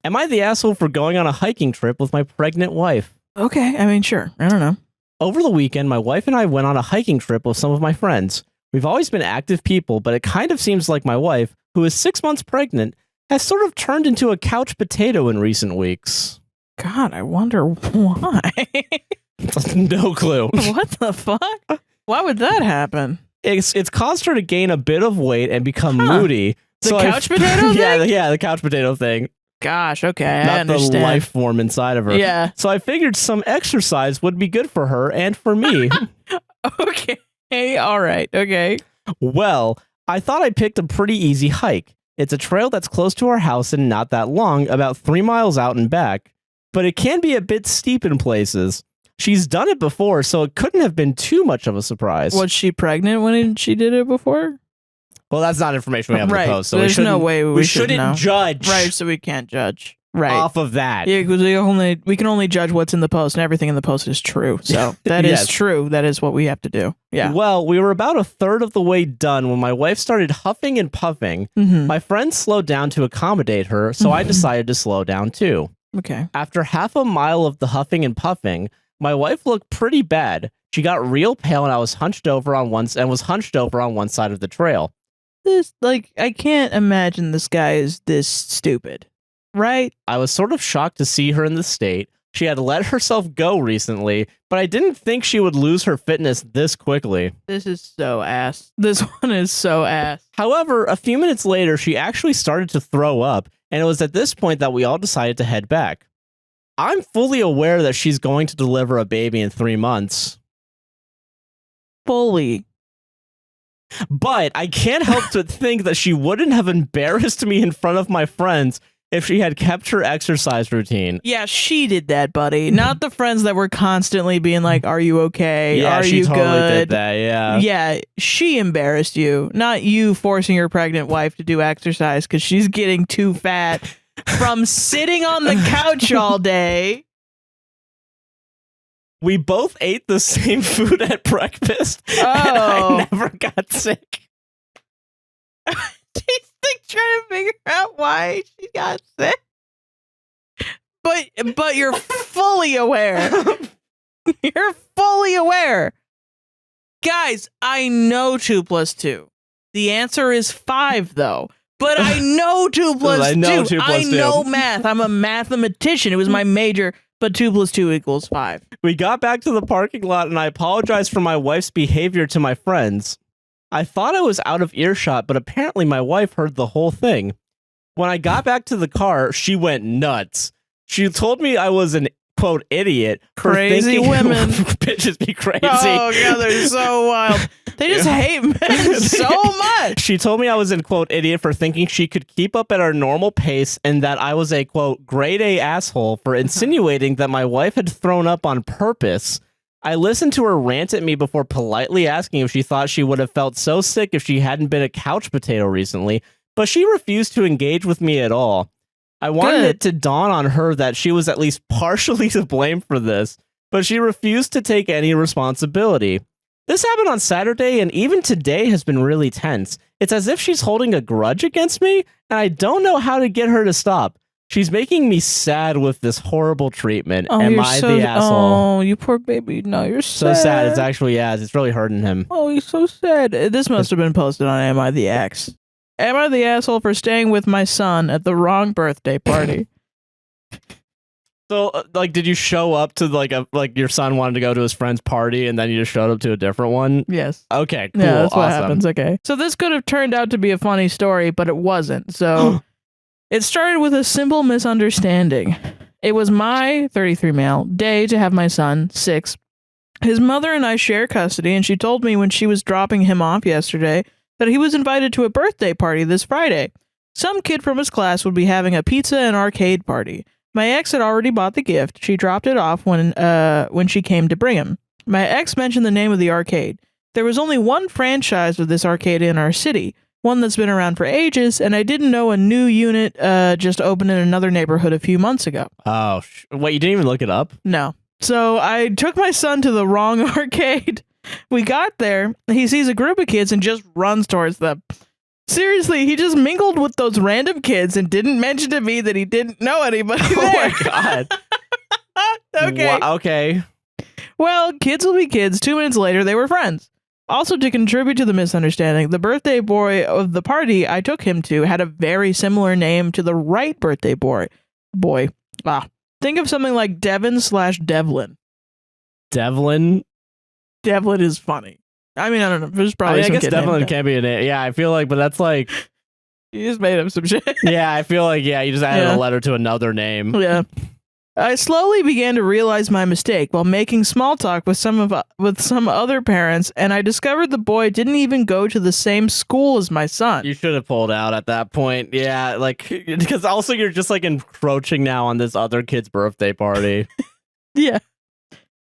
Am I the asshole for going on a hiking trip with my pregnant wife? Okay, I mean, sure. I don't know. Over the weekend, my wife and I went on a hiking trip with some of my friends. We've always been active people, but it kind of seems like my wife, who is 6 months pregnant, has sort of turned into a couch potato in recent weeks. God, I wonder why. No clue. What the fuck? Why would that happen? It's caused her to gain a bit of weight and become moody. The couch potato thing? Yeah, the couch potato thing. Gosh, okay, Not I understand. the life form inside of her. Yeah. So I figured some exercise would be good for her and for me. Okay, all right, okay. Well, I thought I picked a pretty easy hike. It's a trail that's close to our house and not that long, about 3 miles out and back, but it can be a bit steep in places. She's done it before, so it couldn't have been too much of a surprise. Was she pregnant when she did it before? Well, that's not information we have in the post, so there's no way we shouldn't know. judge. Right, so we can't judge. Right. Off of that. Yeah, because we can only judge what's in the post, and everything in the post is true. So that is true. That is what we have to do. Yeah. Well, we were about a third of the way done when my wife started huffing and puffing. My friend slowed down to accommodate her, so I decided to slow down too. Okay. After half a mile of the huffing and puffing, my wife looked pretty bad. She got real pale, and I was hunched over on one side of the trail. I can't imagine this guy is this stupid. Right? I was sort of shocked to see her in this state. She had let herself go recently, but I didn't think she would lose her fitness this quickly. This is so ass. This one is so ass. However, a few minutes later, she actually started to throw up, and it was at this point that we all decided to head back. I'm fully aware that she's going to deliver a baby in 3 months. Fully. But I can't help but think that she wouldn't have embarrassed me in front of my friends if she had kept her exercise routine. Yeah, she did that, buddy. Not the friends that were constantly being like, are you okay? Yeah, are she you totally good? did that, yeah. Yeah, she embarrassed you. Not you forcing your pregnant wife to do exercise because she's getting too fat from sitting on the couch all day. We both ate the same food at breakfast, and I never got sick. She's like trying to figure out why she got sick. But you're fully aware. You're fully aware. Guys, I know 2 + 2. The answer is 5, though. But I know 2 + 2. I know 2 + 2. I know math. I'm a mathematician. It was my major, but 2 + 2 = 5. We got back to the parking lot, and I apologized for my wife's behavior to my friends. I thought I was out of earshot, but apparently my wife heard the whole thing. When I got back to the car, she went nuts. She told me I was an, quote, idiot. Crazy women. Bitches be crazy. Oh, God, they're so wild. They just hate men so much. She told me I was an, quote, idiot for thinking she could keep up at our normal pace and that I was a, quote, grade A asshole for insinuating that my wife had thrown up on purpose. I listened to her rant at me before politely asking if she thought she would have felt so sick if she hadn't been a couch potato recently, but she refused to engage with me at all. I wanted it to dawn on her that she was at least partially to blame for this, but she refused to take any responsibility. This happened on Saturday, and even today has been really tense. It's as if she's holding a grudge against me, and I don't know how to get her to stop. She's making me sad with this horrible treatment. Oh, Am I the asshole? Oh, you poor baby. No, you're So sad. It's actually, it's really hurting him. Oh, he's so sad. This must have been posted on Am I the Axe? Am I the asshole for staying with my son at the wrong birthday party? So, did you show up to, your son wanted to go to his friend's party, and then you just showed up to a different one? Yes. Okay, cool, Yeah, that's what awesome. happens, okay. So this could have turned out to be a funny story, but it wasn't. So it started with a simple misunderstanding. It was my 33 male day to have my son, 6. His mother and I share custody, and she told me when she was dropping him off yesterday that he was invited to a birthday party this Friday. Some kid from his class would be having a pizza and arcade party. My ex had already bought the gift. She dropped it off when she came to bring him. My ex mentioned the name of the arcade. There was only one franchise of this arcade in our city, one that's been around for ages, and I didn't know a new unit just opened in another neighborhood a few months ago. Oh, wait, you didn't even look it up? No. So I took my son to the wrong arcade. We got there. He sees a group of kids and just runs towards them. Seriously, he just mingled with those random kids and didn't mention to me that he didn't know anybody there. Oh my god. Okay. Okay. Well, kids will be kids. 2 minutes later, they were friends. Also, to contribute to the misunderstanding, the birthday boy of the party I took him to had a very similar name to the right birthday boy. Think of something like Devin/Devlin. Devlin? Devlin is funny. I mean, I don't know. There's probably I guess Devlin can't be a name. Yeah, I feel like, but that's like... You just made up some shit. Yeah, I feel like, you just added a letter to another name. Yeah. I slowly began to realize my mistake while making small talk with some other parents, and I discovered the boy didn't even go to the same school as my son. You should have pulled out at that point. Yeah, like, because also you're just like encroaching now on this other kid's birthday party. Yeah.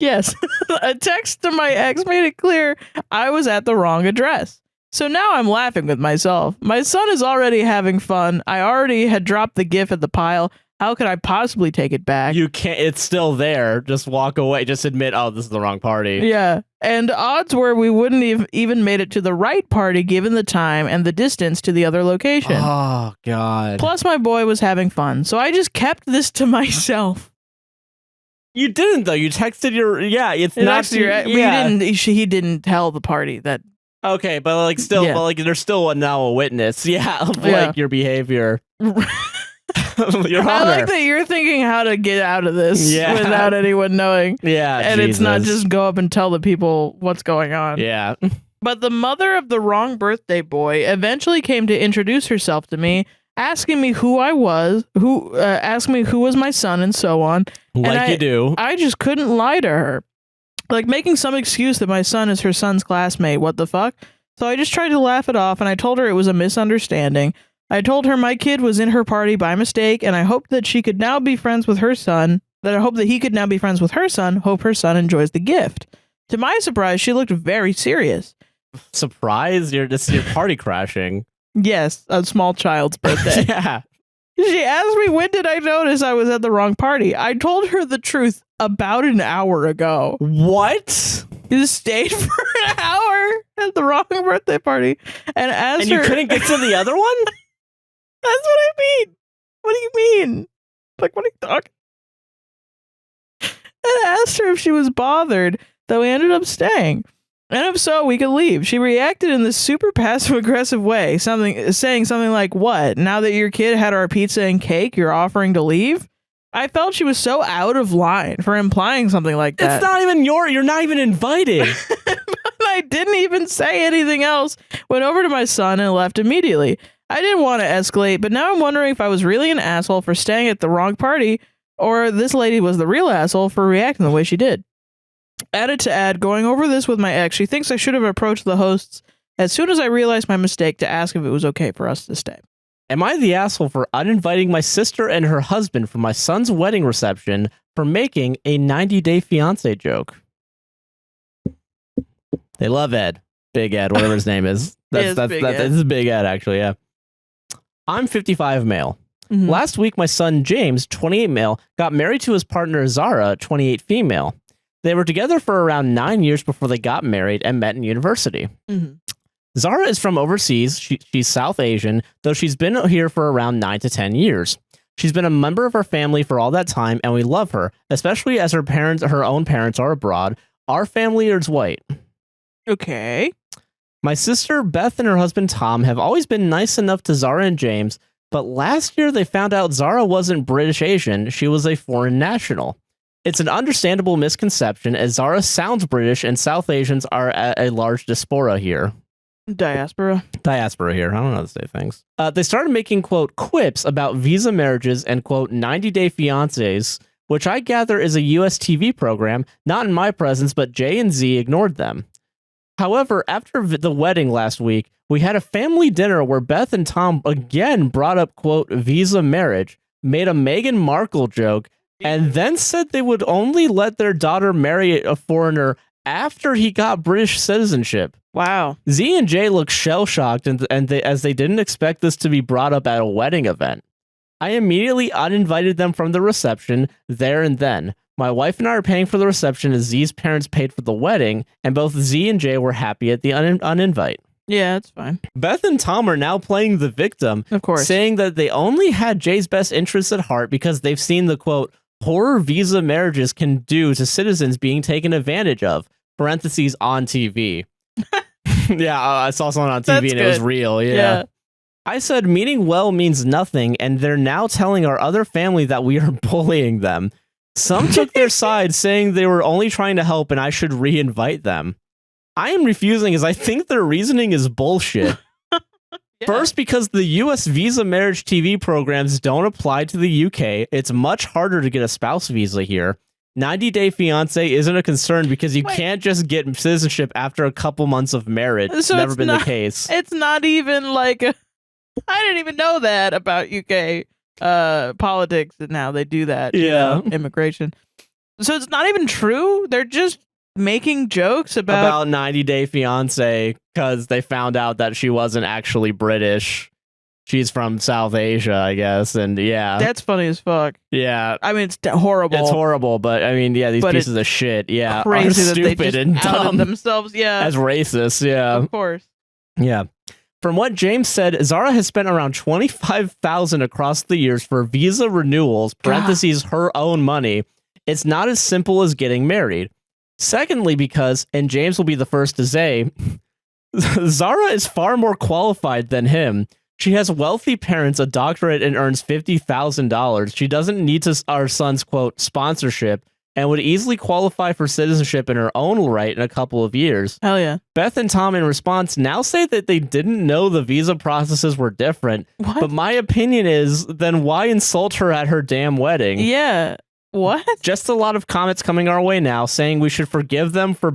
Yes. A text to my ex made it clear I was at the wrong address. So now I'm laughing with myself. My son is already having fun. I already had dropped the gift at the pile. How could I possibly take it back? You can't. It's still there. Just walk away. Just admit, oh, this is the wrong party. Yeah. And odds were we wouldn't have even made it to the right party given the time and the distance to the other location. Oh, God. Plus, my boy was having fun. So I just kept this to myself. You didn't, though. You texted your... Yeah, it's not... He didn't tell the party that... Okay, but like still, but like there's still now a witness. Yeah, of like your behavior. Your honor. I like that you're thinking how to get out of this without anyone knowing. Yeah, and it's not just go up and tell the people what's going on. Yeah. But the mother of the wrong birthday boy eventually came to introduce herself to me, asking me who I was, asked me who was my son, and so on. Like you do. I just couldn't lie to her. Like making some excuse that my son is her son's classmate. What the fuck? So I just tried to laugh it off, and I told her it was a misunderstanding. I told her my kid was in her party by mistake, and I hoped that she could now be friends with her son. That I hope that he could now be friends with her son. Hope her son enjoys the gift. To my surprise, she looked very serious. Surprise? You're party crashing. Yes, a small child's birthday. Yeah. She asked me when did I notice I was at the wrong party. I told her the truth about an hour ago. What? You stayed for an hour at the wrong birthday party and asked her... And you couldn't get to the other one? That's what I mean. What do you mean? Like, what are you talking? And asked her if she was bothered that we ended up staying. And if so, we could leave. She reacted in this super passive-aggressive way, saying something like, what? Now that your kid had our pizza and cake, you're offering to leave? I felt she was so out of line for implying something like that. It's not even you're not even invited. I didn't even say anything else. Went over to my son and left immediately. I didn't want to escalate, but now I'm wondering if I was really an asshole for staying at the wrong party, or this lady was the real asshole for reacting the way she did. Added to add, going over this with my ex, she thinks I should have approached the hosts as soon as I realized my mistake to ask if it was okay for us to stay. Am I the asshole for uninviting my sister and her husband for my son's wedding reception for making a 90-day fiance joke? They love Ed. Big Ed, whatever his name is. This is Big Ed, actually, yeah. I'm 55 male. Mm-hmm. Last week, my son James, 28 male, got married to his partner Zara, 28 female. They were together for around 9 years before they got married and met in university. Mm-hmm. Zara is from overseas. She's South Asian, though she's been here for around 9 to 10 years. She's been a member of our family for all that time, and we love her, especially as her own parents are abroad. Our family is white. Okay. My sister Beth and her husband Tom have always been nice enough to Zara and James, but last year they found out Zara wasn't British Asian, she was a foreign national. It's an understandable misconception, as Zara sounds British and South Asians are a large diaspora here. Diaspora here. I don't know how to say things. They started making, quote, quips about visa marriages and, quote, 90-day fiancés, which I gather is a US TV program, not in my presence, but Jay and Z ignored them. However, after the wedding last week, we had a family dinner where Beth and Tom again brought up, quote, visa marriage, made a Meghan Markle joke, and then said they would only let their daughter marry a foreigner after he got British citizenship. Wow. Z and Jay look shell-shocked as they didn't expect this to be brought up at a wedding event. I immediately uninvited them from the reception there and then. My wife and I are paying for the reception as Z's parents paid for the wedding, and both Z and Jay were happy at the uninvite. Yeah, it's fine. Beth and Tom are now playing the victim, Of course. saying that they only had Jay's best interests at heart because they've seen the, quote, horror visa marriages can do to citizens being taken advantage of, parentheses, on TV. Yeah, I saw something on TV That's and good. it was real. Yeah. I said meaning well means nothing, and they're now telling our other family that we are bullying them. Some took their side, saying they were only trying to help and I should re-invite them. I am refusing as I think their reasoning is bullshit. Yeah. First, because the US visa marriage TV programs don't apply to the UK, it's much harder to get a spouse visa here. 90-day fiance isn't a concern because you can't just get citizenship after a couple months of marriage. It's never been the case. It's not even like I didn't even know that about UK politics and how they do that. Yeah. Immigration. So it's not even true. They're just making jokes about 90-day fiance because they found out that she wasn't actually British. She's from South Asia, I guess, and yeah. That's funny as fuck. Yeah. I mean, it's horrible. It's horrible, but I mean, yeah, these pieces of shit, yeah, crazy are that stupid they just and outed dumb themselves, yeah. as racist, yeah. Of course. Yeah. From what James said, Zara has spent around $25,000 across the years for visa renewals, parentheses, her own money. It's not as simple as getting married. Secondly, because, and James will be the first to say, Zara is far more qualified than him. She has wealthy parents, a doctorate, and earns $50,000. She doesn't need our son's, quote, sponsorship, and would easily qualify for citizenship in her own right in a couple of years. Hell yeah. Beth and Tom, in response, now say that they didn't know the visa processes were different. What? But my opinion is, then why insult her at her damn wedding? Yeah. What? Just a lot of comments coming our way now saying we should forgive them for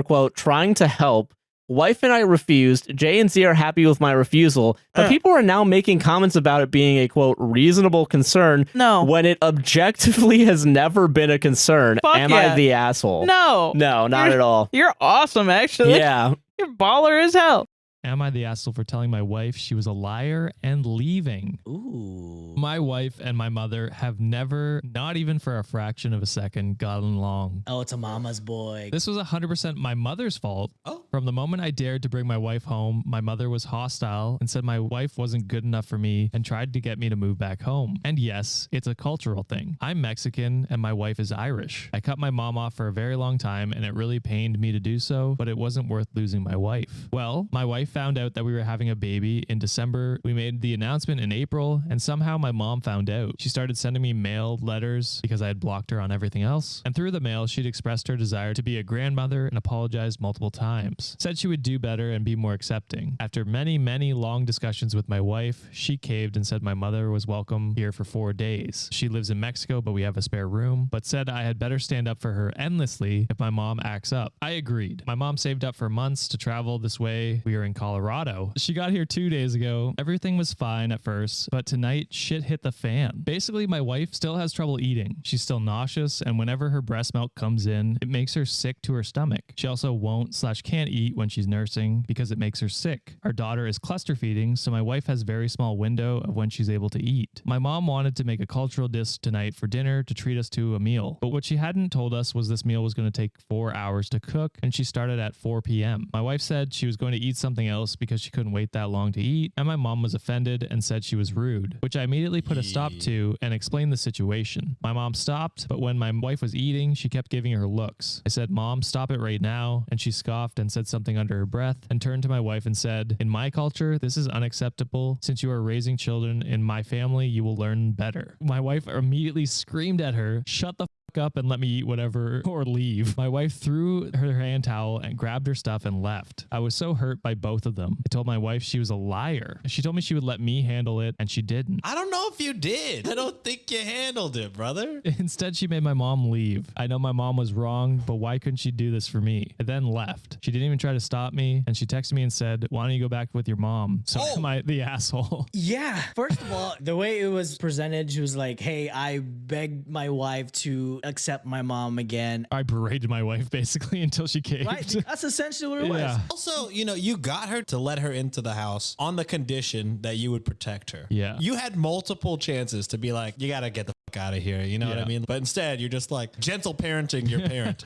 quote, trying to help. Wife and I refused. Jay and Z are happy with my refusal, but people are now making comments about it being a, quote, reasonable concern when it objectively has never been a concern. Am I the asshole? No. No, not at all. You're awesome, actually. Yeah. You're baller as hell. Am I the asshole for telling my wife she was a liar and leaving? Ooh. My wife and my mother have never, not even for a fraction of a second, gotten along. Oh, it's a mama's boy. This was 100% my mother's fault. Oh. From the moment I dared to bring my wife home, my mother was hostile and said my wife wasn't good enough for me and tried to get me to move back home. And yes, it's a cultural thing. I'm Mexican and my wife is Irish. I cut my mom off for a very long time and it really pained me to do so, but it wasn't worth losing my wife. Well, my wife found out that we were having a baby in December. We made the announcement in April and somehow my mom found out. She started sending me mailed letters because I had blocked her on everything else. And through the mail, she'd expressed her desire to be a grandmother and apologized multiple times. Said she would do better and be more accepting. After many, many long discussions with my wife, she caved and said my mother was welcome here for 4 days. She lives in Mexico, but we have a spare room, but said I had better stand up for her endlessly if my mom acts up. I agreed. My mom saved up for months to travel this way. We are in Colorado. She got here 2 days ago. Everything was fine at first, but tonight shit hit the fan. Basically, my wife still has trouble eating. She's still nauseous, and whenever her breast milk comes in, it makes her sick to her stomach. She also won't/can't eat when she's nursing because it makes her sick. Our daughter is cluster feeding, so my wife has very small window of when she's able to eat. My mom wanted to make a cultural dish tonight for dinner to treat us to a meal, but what she hadn't told us was this meal was going to take 4 hours to cook, and she started at 4 p.m. My wife said she was going to eat something else because she couldn't wait that long to eat, and my mom was offended and said she was rude, which I immediately put a stop to and explained the situation. My mom stopped, but when my wife was eating, she kept giving her looks. I said, "Mom, stop it right now," and she scoffed and said something under her breath and turned to my wife and said, "In my culture, this is unacceptable. Since you are raising children in my family, you will learn better." My wife immediately screamed at her, "Shut the up and let me eat whatever or leave." My wife threw her hand towel and grabbed her stuff and left. I was so hurt by both of them. I told my wife she was a liar. She told me she would let me handle it and she didn't. I don't know if you did. I don't think you handled it, brother. Instead, she made my mom leave. I know my mom was wrong, but why couldn't she do this for me? I then left. She didn't even try to stop me, and she texted me and said, "Why don't you go back with your mom?" So am I the asshole? Yeah. First of all, the way it was presented, she was like, "Hey, I begged my wife to accept my mom again." I berated my wife basically until she caved. Right? That's essentially what it was. Yeah. Also, you got her to let her into the house on the condition that you would protect her. Yeah. You had multiple chances to be like, you got to get the fuck out of here. You know what I Yeah. mean? But instead, you're just like gentle parenting your parent.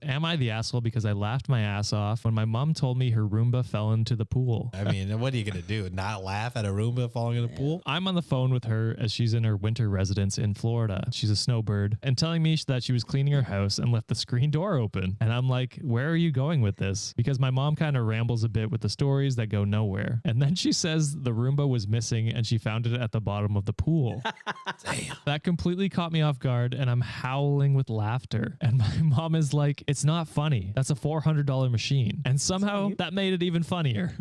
Am I the asshole because I laughed my ass off when my mom told me her Roomba fell into the pool? I mean, what are you going to do? Not laugh at a Roomba falling in a pool? I'm on the phone with her as she's in her winter residence in Florida. She's a snowbird and telling me that she was cleaning her house and left the screen door open. And I'm like, where are you going with this? Because my mom kind of rambles a bit with the stories that go nowhere. And then she says the Roomba was missing and she found it at the bottom of the pool. Damn. That completely caught me off guard and I'm howling with laughter. And my mom is like, it's not funny. That's a $400 machine. And somehow that made it even funnier.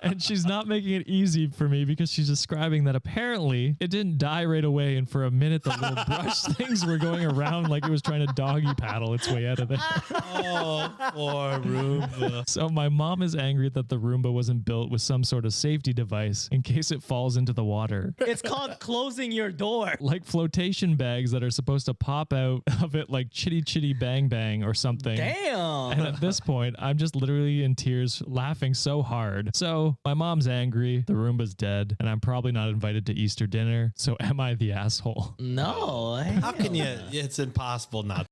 And she's not making it easy for me because she's describing that apparently it didn't die right away. And for a minute, the little brush things were going around like it was trying to doggy paddle its way out of there. Oh, poor Roomba. So my mom is angry that the Roomba wasn't built with some sort of safety device in case it falls into the water. It's called closing your door. Like flotation bags that are supposed to pop out of it like chitty chitty bang bang or something. Damn. And at this point, I'm just literally in tears laughing so hard. So my mom's angry, the Roomba's dead, and I'm probably not invited to Easter dinner. So am I the asshole? No. How can you? It's impossible not